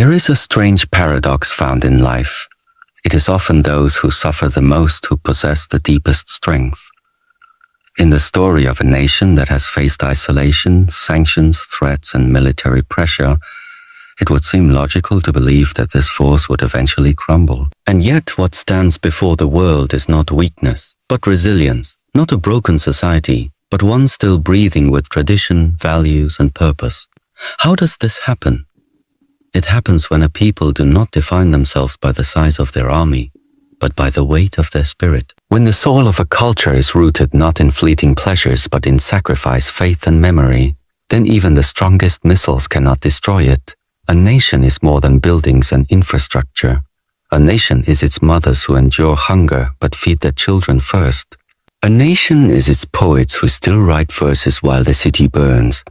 There is a strange paradox found in life. It is often those who suffer the most who possess the deepest strength. In the story of a nation that has faced isolation, sanctions, threats, and military pressure, it would seem logical to believe that this force would eventually crumble. And yet what stands before the world is not weakness, but resilience, not a broken society, but one still breathing with tradition, values, and purpose. How does this happen? It happens when a people do not define themselves by the size of their army, but by the weight of their spirit. When the soul of a culture is rooted not in fleeting pleasures but in sacrifice, faith, and memory, then even the strongest missiles cannot destroy it. A nation is more than buildings and infrastructure. A nation is its mothers who endure hunger but feed their children first. A nation is its poets who still write verses while the city burns.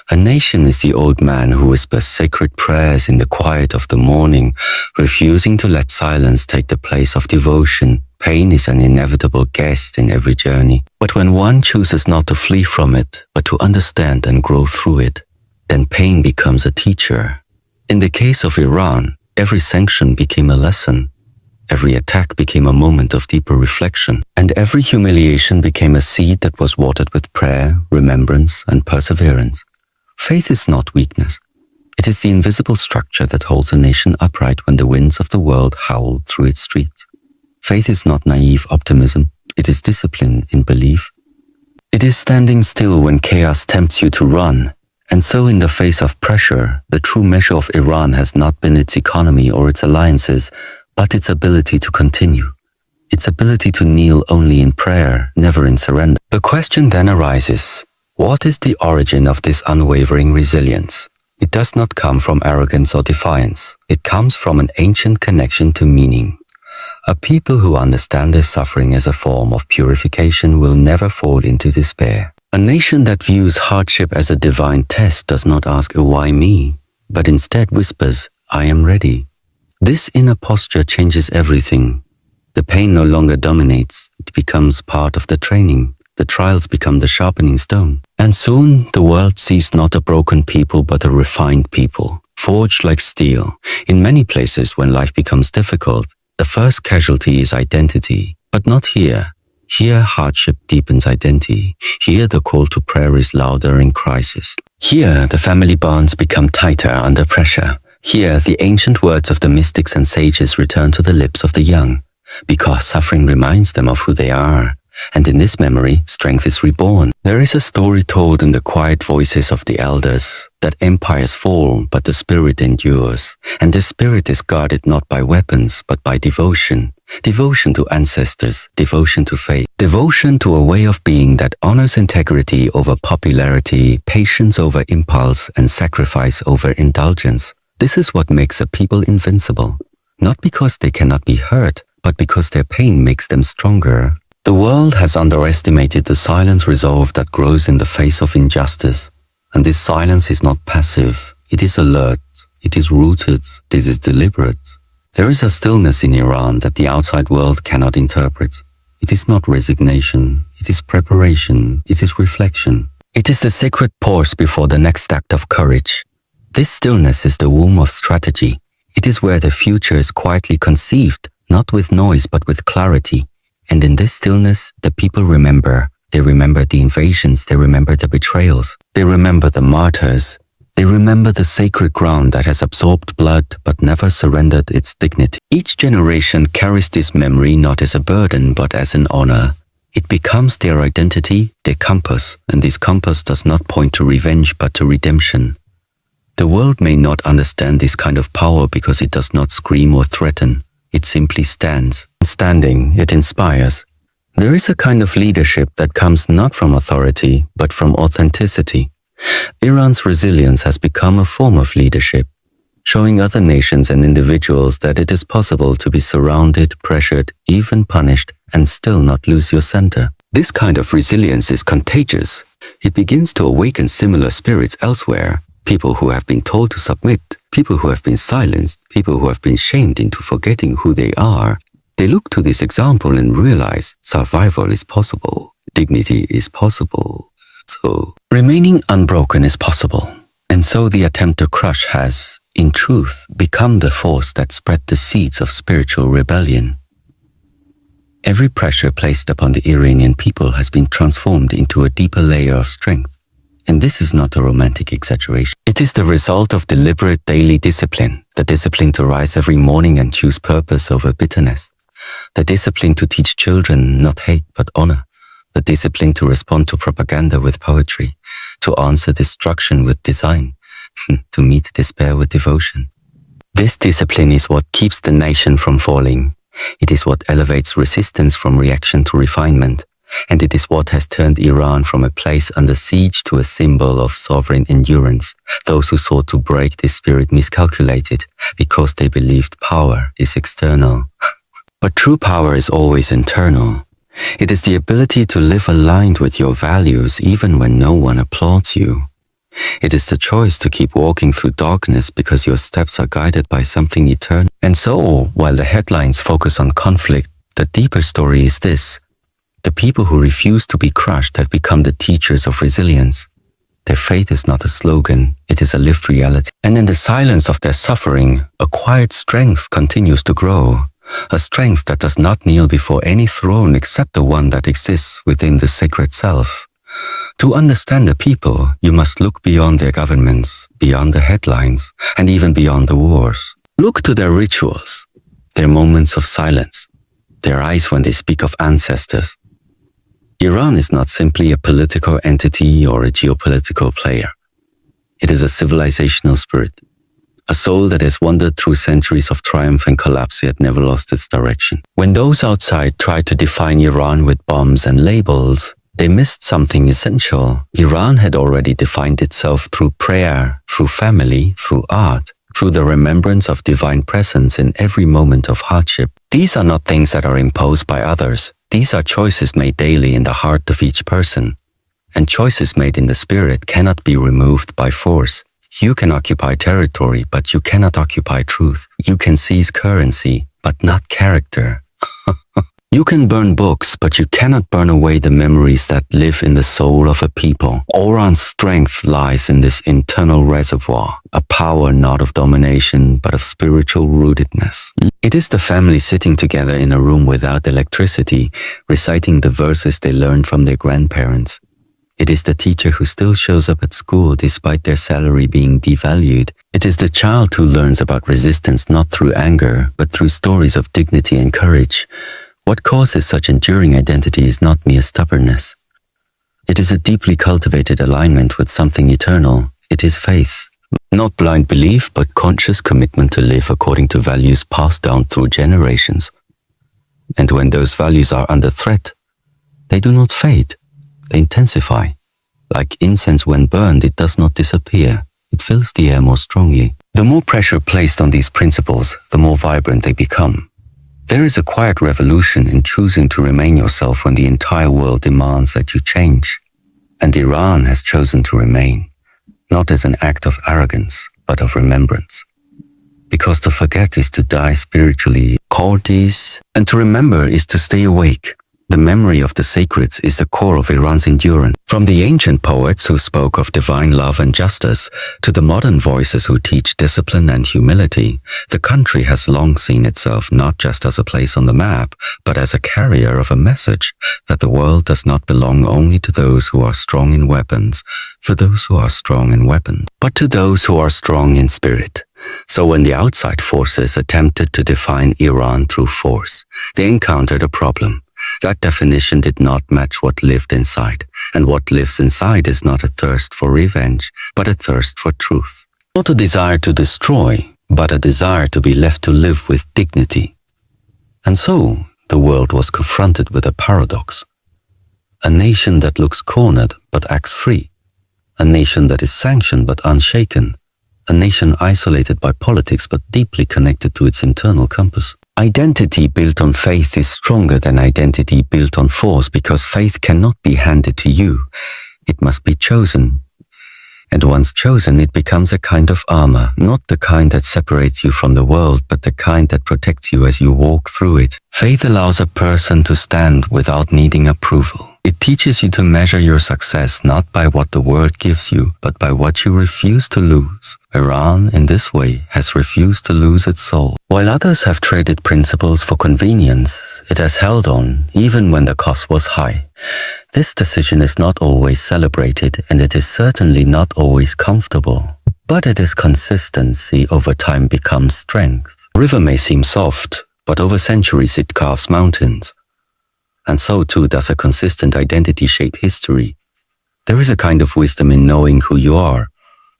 A nation is the old man who whispers sacred prayers in the quiet of the morning, refusing to let silence take the place of devotion. Pain is an inevitable guest in every journey. But when one chooses not to flee from it, but to understand and grow through it, then pain becomes a teacher. In the case of Iran, every sanction became a lesson. Every attack became a moment of deeper reflection, and every humiliation became a seed that was watered with prayer, remembrance, and perseverance. Faith is not weakness. It is the invisible structure that holds a nation upright when the winds of the world howl through its streets. Faith is not naive optimism. It is discipline in belief. It is standing still when chaos tempts you to run. And so in the face of pressure, the true measure of Iran has not been its economy or its alliances, but its ability to continue, its ability to kneel only in prayer, never in surrender. The question then arises, what is the origin of this unwavering resilience? It does not come from arrogance or defiance. It comes from an ancient connection to meaning. A people who understand their suffering as a form of purification will never fall into despair. A nation that views hardship as a divine test does not ask, why me? But instead whispers, I am ready. This inner posture changes everything. The pain no longer dominates. It becomes part of the training. The trials become the sharpening stone. And soon the world sees not a broken people but a refined people, forged like steel. In many places when life becomes difficult, the first casualty is identity. But not here. Here hardship deepens identity. Here the call to prayer is louder in crisis. Here the family bonds become tighter under pressure. Here, the ancient words of the mystics and sages return to the lips of the young, because suffering reminds them of who they are, and in this memory, strength is reborn. There is a story told in the quiet voices of the elders, that empires fall, but the spirit endures, and the spirit is guarded not by weapons, but by devotion. Devotion to ancestors, devotion to faith, devotion to a way of being that honors integrity over popularity, patience over impulse, and sacrifice over indulgence. This is what makes a people invincible, not because they cannot be hurt, but because their pain makes them stronger. The world has underestimated the silent resolve that grows in the face of injustice. And this silence is not passive, it is alert, it is rooted, it is deliberate. There is a stillness in Iran that the outside world cannot interpret. It is not resignation, it is preparation, it is reflection. It is the sacred pause before the next act of courage. This stillness is the womb of strategy. It is where the future is quietly conceived, not with noise but with clarity. And in this stillness, the people remember. They remember the invasions, they remember the betrayals, they remember the martyrs. They remember the sacred ground that has absorbed blood but never surrendered its dignity. Each generation carries this memory not as a burden but as an honor. It becomes their identity, their compass, and this compass does not point to revenge but to redemption. The world may not understand this kind of power because it does not scream or threaten. It simply stands. Standing, it inspires. There is a kind of leadership that comes not from authority, but from authenticity. Iran's resilience has become a form of leadership, showing other nations and individuals that it is possible to be surrounded, pressured, even punished, and still not lose your center. This kind of resilience is contagious. It begins to awaken similar spirits elsewhere. People who have been told to submit, people who have been silenced, people who have been shamed into forgetting who they are. They look to this example and realize survival is possible, dignity is possible. So remaining unbroken is possible. And so the attempt to crush has, in truth, become the force that spread the seeds of spiritual rebellion. Every pressure placed upon the Iranian people has been transformed into a deeper layer of strength. And this is not a romantic exaggeration. It is the result of deliberate daily discipline, the discipline to rise every morning and choose purpose over bitterness, the discipline to teach children not hate but honor, the discipline to respond to propaganda with poetry, to answer destruction with design, to meet despair with devotion. This discipline is what keeps the nation from falling. It is what elevates resistance from reaction to refinement. And it is what has turned Iran from a place under siege to a symbol of sovereign endurance. Those who sought to break this spirit miscalculated because they believed power is external. But true power is always internal. It is the ability to live aligned with your values even when no one applauds you. It is the choice to keep walking through darkness because your steps are guided by something eternal. And so, while the headlines focus on conflict, the deeper story is this. The people who refuse to be crushed have become the teachers of resilience. Their faith is not a slogan, it is a lived reality. And in the silence of their suffering, a quiet strength continues to grow. A strength that does not kneel before any throne except the one that exists within the sacred self. To understand the people, you must look beyond their governments, beyond the headlines, and even beyond the wars. Look to their rituals, their moments of silence, their eyes when they speak of ancestors. Iran is not simply a political entity or a geopolitical player. It is a civilizational spirit, a soul that has wandered through centuries of triumph and collapse yet never lost its direction. When those outside tried to define Iran with bombs and labels, they missed something essential. Iran had already defined itself through prayer, through family, through art, through the remembrance of divine presence in every moment of hardship. These are not things that are imposed by others. These are choices made daily in the heart of each person. And choices made in the spirit cannot be removed by force. You can occupy territory, but you cannot occupy truth. You can seize currency, but not character. You can burn books, but you cannot burn away the memories that live in the soul of a people. Iran's strength lies in this internal reservoir, a power not of domination, but of spiritual rootedness. It is the family sitting together in a room without electricity, reciting the verses they learned from their grandparents. It is the teacher who still shows up at school despite their salary being devalued. It is the child who learns about resistance not through anger, but through stories of dignity and courage. What causes such enduring identity is not mere stubbornness. It is a deeply cultivated alignment with something eternal. It is faith. Not blind belief, but conscious commitment to live according to values passed down through generations. And when those values are under threat, they do not fade. They intensify. Like incense when burned, it does not disappear. It fills the air more strongly. The more pressure placed on these principles, the more vibrant they become. There is a quiet revolution in choosing to remain yourself when the entire world demands that you change. And Iran has chosen to remain, not as an act of arrogance, but of remembrance. Because to forget is to die spiritually, and to remember is to stay awake. The memory of the sacreds is the core of Iran's endurance. From the ancient poets who spoke of divine love and justice, to the modern voices who teach discipline and humility, the country has long seen itself not just as a place on the map, but as a carrier of a message that the world does not belong only to those who are strong in weapons, for those who are strong in weapons, but to those who are strong in spirit. So when the outside forces attempted to define Iran through force, they encountered a problem. That definition did not match what lived inside, and what lives inside is not a thirst for revenge, but a thirst for truth. Not a desire to destroy, but a desire to be left to live with dignity. And so, the world was confronted with a paradox. A nation that looks cornered but acts free. A nation that is sanctioned but unshaken. A nation isolated by politics but deeply connected to its internal compass. Identity built on faith is stronger than identity built on force because faith cannot be handed to you. It must be chosen. And once chosen, it becomes a kind of armor, not the kind that separates you from the world, but the kind that protects you as you walk through it. Faith allows a person to stand without needing approval. It teaches you to measure your success not by what the world gives you, but by what you refuse to lose. Iran, in this way, has refused to lose its soul. While others have traded principles for convenience, it has held on, even when the cost was high. This decision is not always celebrated, and it is certainly not always comfortable. But it is consistency over time becomes strength. A river may seem soft, but over centuries it carves mountains. And so too does a consistent identity shape history. There is a kind of wisdom in knowing who you are,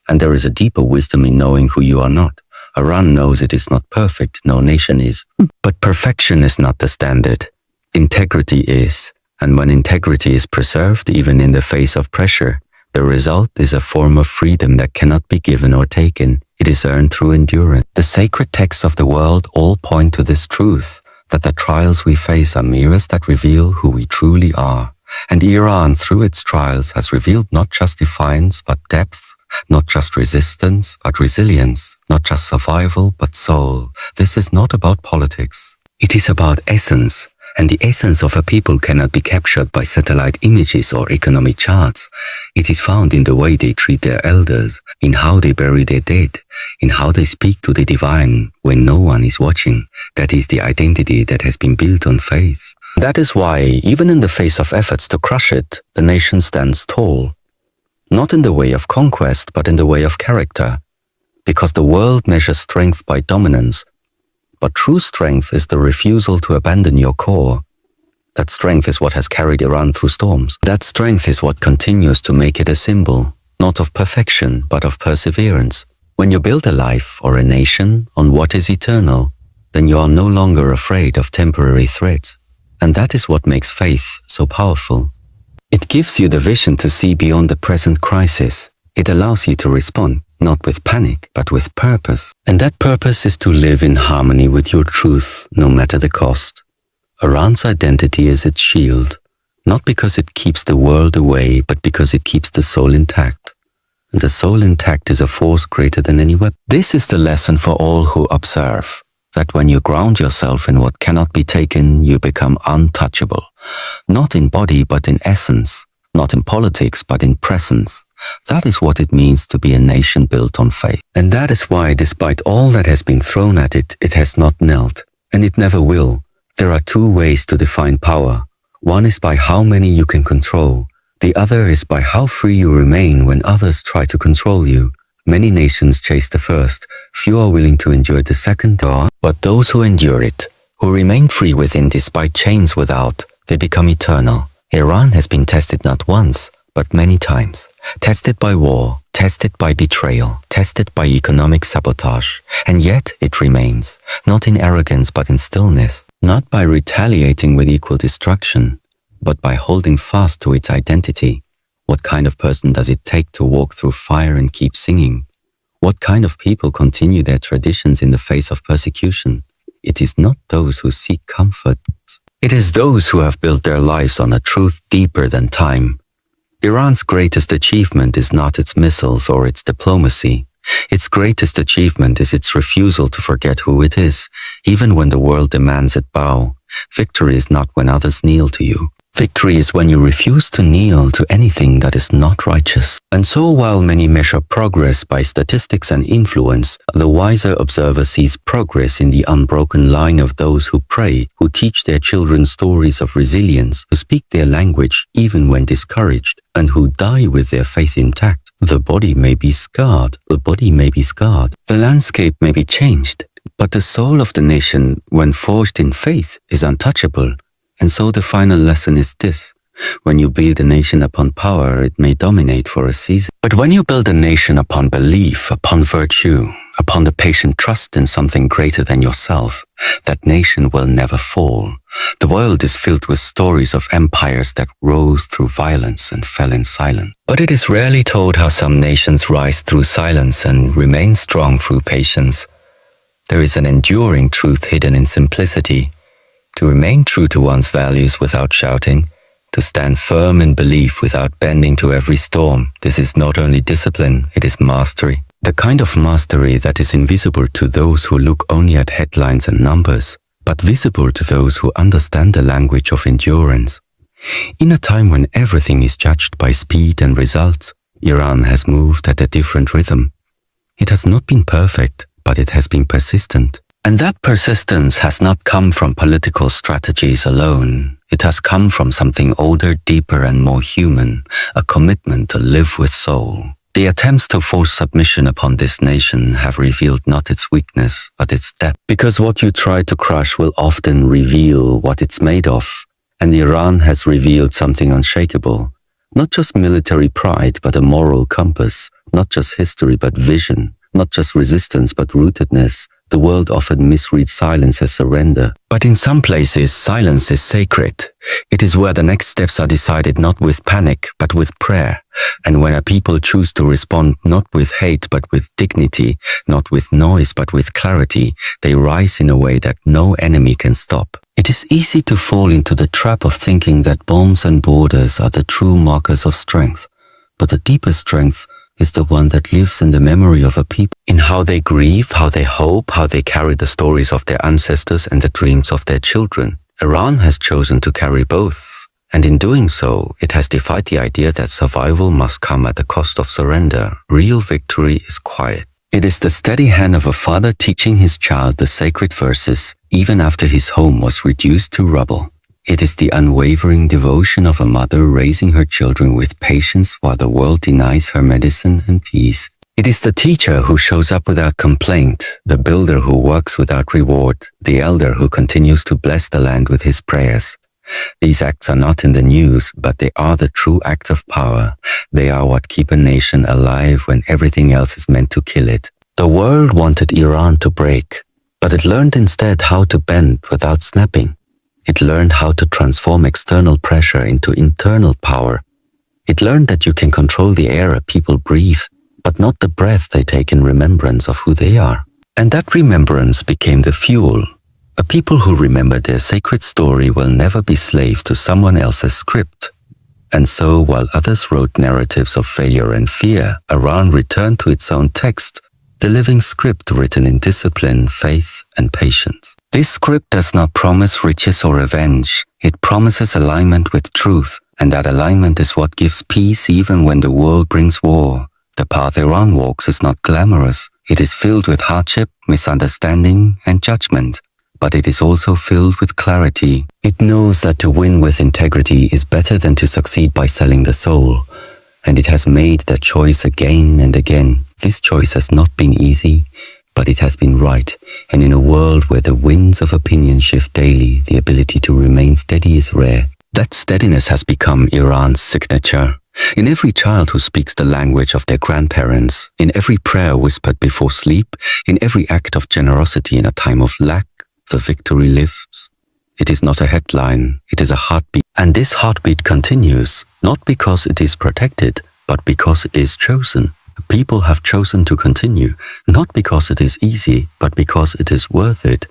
and there is a deeper wisdom in knowing who you are not. Iran knows it is not perfect, no nation is. But perfection is not the standard. Integrity is, and when integrity is preserved, even in the face of pressure, the result is a form of freedom that cannot be given or taken. It is earned through endurance. The sacred texts of the world all point to this truth, that the trials we face are mirrors that reveal who we truly are. And Iran, through its trials, has revealed not just defiance, but depth, not just resistance, but resilience, not just survival, but soul. This is not about politics. It is about essence. And the essence of a people cannot be captured by satellite images or economic charts. It is found in the way they treat their elders, in how they bury their dead, in how they speak to the divine when no one is watching. That is the identity that has been built on faith. That is why, even in the face of efforts to crush it, the nation stands tall. Not in the way of conquest, but in the way of character. Because the world measures strength by dominance, but true strength is the refusal to abandon your core. That strength is what has carried Iran through storms. That strength is what continues to make it a symbol, not of perfection, but of perseverance. When you build a life or a nation on what is eternal, then you are no longer afraid of temporary threats. And that is what makes faith so powerful. It gives you the vision to see beyond the present crisis. It allows you to respond, not with panic, but with purpose. And that purpose is to live in harmony with your truth, no matter the cost. Iran's identity is its shield, not because it keeps the world away, but because it keeps the soul intact. And the soul intact is a force greater than any weapon. This is the lesson for all who observe, that when you ground yourself in what cannot be taken, you become untouchable, not in body, but in essence. Not in politics, but in presence. That is what it means to be a nation built on faith. And that is why, despite all that has been thrown at it, it has not knelt, and it never will. There are two ways to define power. One is by how many you can control. The other is by how free you remain when others try to control you. Many nations chase the first. Few are willing to endure the second. But those who endure it, who remain free within despite chains without, they become eternal. Iran has been tested not once, but many times. Tested by war, tested by betrayal, tested by economic sabotage. And yet it remains, not in arrogance but in stillness, not by retaliating with equal destruction, but by holding fast to its identity. What kind of person does it take to walk through fire and keep singing? What kind of people continue their traditions in the face of persecution? It is not those who seek comfort. It is those who have built their lives on a truth deeper than time. Iran's greatest achievement is not its missiles or its diplomacy. Its greatest achievement is its refusal to forget who it is, even when the world demands it bow. Victory is not when others kneel to you. Victory is when you refuse to kneel to anything that is not righteous. And so while many measure progress by statistics and influence, the wiser observer sees progress in the unbroken line of those who pray, who teach their children stories of resilience, who speak their language even when discouraged, and who die with their faith intact. The body may be scarred, the landscape may be changed, but the soul of the nation, when forged in faith, is untouchable. And so the final lesson is this: when you build a nation upon power, it may dominate for a season. But when you build a nation upon belief, upon virtue, upon the patient trust in something greater than yourself, that nation will never fall. The world is filled with stories of empires that rose through violence and fell in silence. But it is rarely told how some nations rise through silence and remain strong through patience. There is an enduring truth hidden in simplicity. To remain true to one's values without shouting, to stand firm in belief without bending to every storm. This is not only discipline, it is mastery. The kind of mastery that is invisible to those who look only at headlines and numbers, but visible to those who understand the language of endurance. In a time when everything is judged by speed and results, Iran has moved at a different rhythm. It has not been perfect, but it has been persistent. And that persistence has not come from political strategies alone. It has come from something older, deeper, and more human, a commitment to live with soul. The attempts to force submission upon this nation have revealed not its weakness, but its depth. Because what you try to crush will often reveal what it's made of. And Iran has revealed something unshakable. Not just military pride, but a moral compass. Not just history, but vision. Not just resistance, but rootedness. The world often misreads silence as surrender. But in some places, silence is sacred. It is where the next steps are decided not with panic, but with prayer. And when a people choose to respond not with hate, but with dignity, not with noise, but with clarity, they rise in a way that no enemy can stop. It is easy to fall into the trap of thinking that bombs and borders are the true markers of strength. But the deeper strength is the one that lives in the memory of a people, in how they grieve, how they hope, how they carry the stories of their ancestors and the dreams of their children. Iran has chosen to carry both, and in doing so, it has defied the idea that survival must come at the cost of surrender. Real victory is quiet. It is the steady hand of a father teaching his child the sacred verses, even after his home was reduced to rubble. It is the unwavering devotion of a mother raising her children with patience while the world denies her medicine and peace. It is the teacher who shows up without complaint, the builder who works without reward, the elder who continues to bless the land with his prayers. These acts are not in the news, but they are the true acts of power. They are what keep a nation alive when everything else is meant to kill it. The world wanted Iran to break, but it learned instead how to bend without snapping. It learned how to transform external pressure into internal power. It learned that you can control the air people breathe, but not the breath they take in remembrance of who they are. And that remembrance became the fuel. A people who remember their sacred story will never be slaves to someone else's script. And so, while others wrote narratives of failure and fear, Iran returned to its own text, the living script written in discipline, faith, and patience. This script does not promise riches or revenge. It promises alignment with truth, and that alignment is what gives peace even when the world brings war. The path Iran walks is not glamorous. It is filled with hardship, misunderstanding, and judgment. But it is also filled with clarity. It knows that to win with integrity is better than to succeed by selling the soul. And it has made that choice again and again. This choice has not been easy, but it has been right, and in a world where the winds of opinion shift daily, the ability to remain steady is rare. That steadiness has become Iran's signature. In every child who speaks the language of their grandparents, in every prayer whispered before sleep, in every act of generosity in a time of lack, the victory lives. It is not a headline, it is a heartbeat. And this heartbeat continues, not because it is protected, but because it is chosen. People have chosen to continue, not because it is easy, but because it is worth it.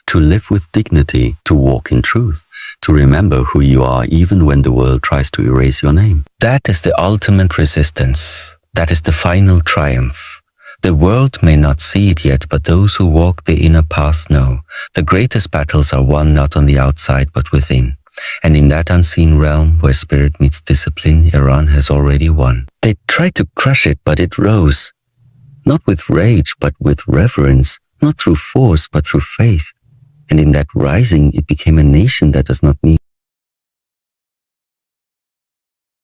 To live with dignity, to walk in truth, to remember who you are even when the world tries to erase your name. That is the ultimate resistance. That is the final triumph. The world may not see it yet, but those who walk the inner path know. The greatest battles are won not on the outside, but within. And in that unseen realm where spirit meets discipline, Iran has already won. They tried to crush it, but it rose. Not with rage, but with reverence. Not through force, but through faith. And in that rising, it became a nation that does not need